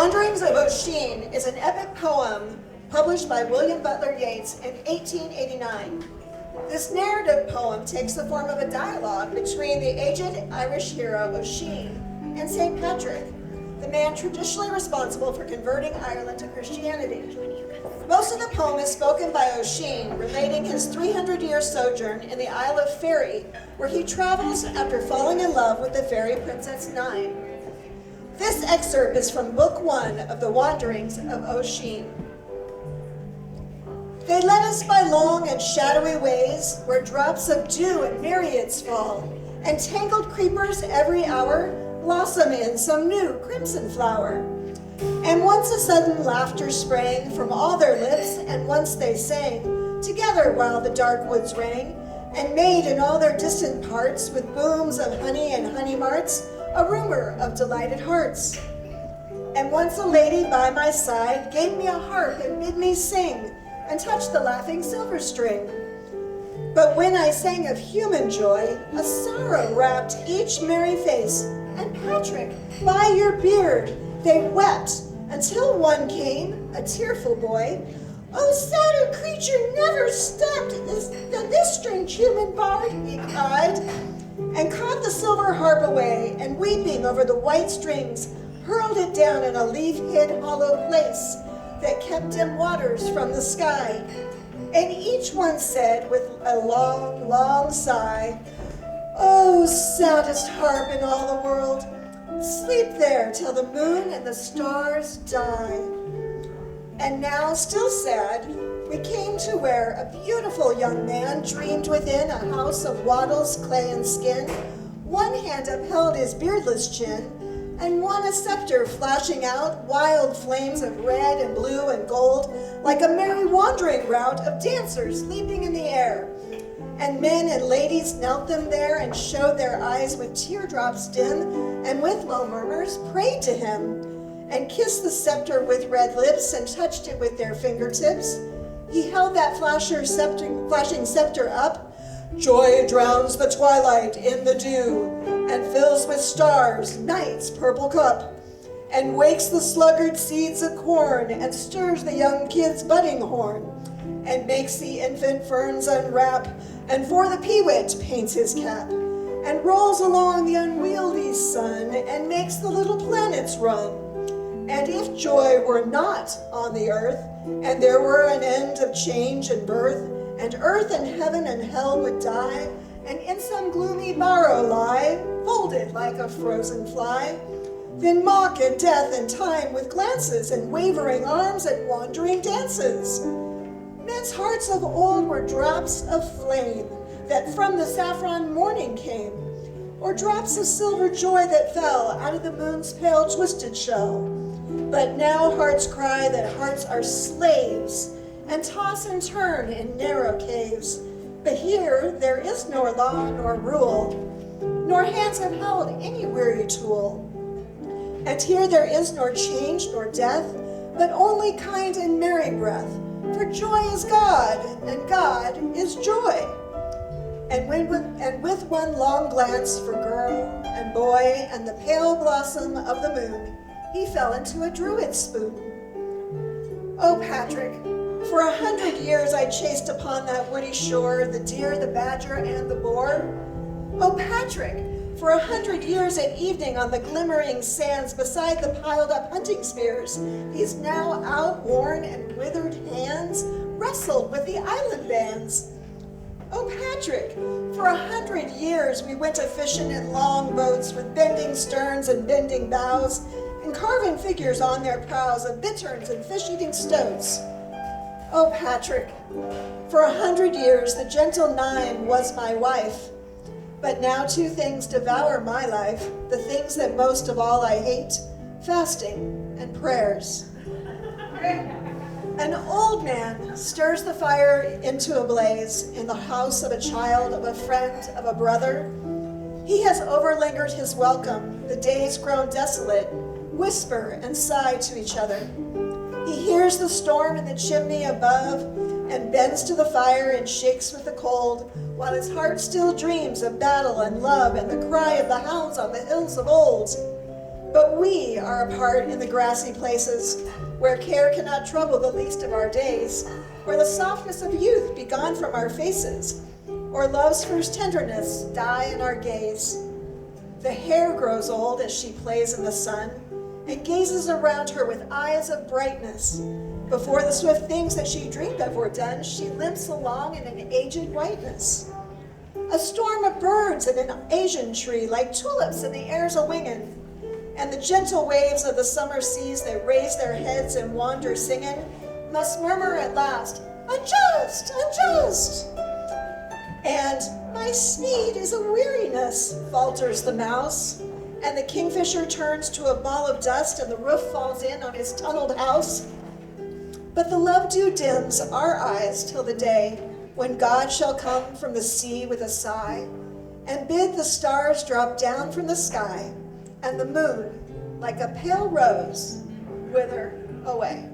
Wanderings of Oisin is an epic poem published by William Butler Yeats in 1889. This narrative poem takes the form of a dialogue between the aged Irish hero Oisin and St. Patrick, the man traditionally responsible for converting Ireland to Christianity. Most of the poem is spoken by Oisin, relating his 300-year sojourn in the Isle of Faery, where he travels after falling in love with the fairy princess Nine. This excerpt is from Book 1 of the Wanderings of Oisin. They led us by long and shadowy ways, where drops of dew in myriads fall, and tangled creepers every hour blossom in some new crimson flower. And once a sudden laughter sprang from all their lips, and once they sang together while the dark woods rang, and made in all their distant parts, with booms of honey and honey marts, a rumor of delighted hearts. And once a lady by my side gave me a harp and bid me sing, and touched the laughing silver string. But when I sang of human joy, a sorrow wrapped each merry face, and Patrick, by your beard, they wept, until one came, a tearful boy. Oh, sadder creature never stepped than this strange human bard, he cried, and caught the silver harp away, and weeping over the white strings, hurled it down in a leaf-hid hollow place that kept dim waters from the sky. And each one said with a long, long sigh, "Oh, saddest harp in all the world, sleep there till the moon and the stars die." And now, still sad, we came to where a beautiful young man dreamed within a house of wattles, clay, and skin. One hand upheld his beardless chin, and one a scepter flashing out wild flames of red and blue and gold, like a merry wandering rout of dancers leaping in the air. And men and ladies knelt them there and showed their eyes with teardrops dim, and with low murmurs prayed to him, and kissed the scepter with red lips and touched it with their fingertips. He held that flashing scepter up. Joy drowns the twilight in the dew, and fills with stars night's purple cup, and wakes the sluggard seeds of corn, and stirs the young kid's budding horn, and makes the infant ferns unwrap, and for the peewit paints his cap, and rolls along the unwieldy sun, and makes the little planets run. And if joy were not on the earth, and there were an end of change and birth, and earth and heaven and hell would die, and in some gloomy barrow lie, folded like a frozen fly, then mock at death and time with glances, and wavering arms at wandering dances. Men's hearts of old were drops of flame that from the saffron morning came, or drops of silver joy that fell out of the moon's pale twisted shell. But now hearts cry that hearts are slaves, and toss and turn in narrow caves. But here there is nor law nor rule, nor hands have held any weary tool. And here there is nor change nor death, but only kind and merry breath. For joy is God, and God is joy. And with one long glance for girl and boy and the pale blossom of the moon, he fell into a druid's spoon. Oh, Patrick, for 100 years I chased upon that woody shore the deer, the badger, and the boar. Oh, Patrick, for 100 years at evening on the glimmering sands beside the piled-up hunting spears, these now outworn and withered hands wrestled with the island bands. Oh, Patrick, for 100 years we went a-fishing in long boats with bending sterns and bending bows, and carving figures on their prows of bitterns and fish-eating stoats. Oh, Patrick, for 100 years the gentle Nine was my wife, but now two things devour my life, the things that most of all I hate, fasting and prayers. An old man stirs the fire into a blaze in the house of a child, of a friend, of a brother. He has overlingered his welcome, the days grown desolate, whisper and sigh to each other. He hears the storm in the chimney above, and bends to the fire and shakes with the cold, while his heart still dreams of battle and love and the cry of the hounds on the hills of old. But we are apart in the grassy places, where care cannot trouble the least of our days, where the softness of youth be gone from our faces, or love's first tenderness die in our gaze. The hair grows old as she plays in the sun, and gazes around her with eyes of brightness. Before the swift things that she dreamed of were done, she limps along in an aged whiteness. A storm of birds in an Asian tree, like tulips in the air's a-wingin', and the gentle waves of the summer seas that raise their heads and wander singing, must murmur at last, "Unjust, unjust!" And "My speed is a weariness," falters the mouse, and the kingfisher turns to a ball of dust, and the roof falls in on his tunneled house. But the love dew dims our eyes till the day when God shall come from the sea with a sigh, and bid the stars drop down from the sky, and the moon, like a pale rose, wither away.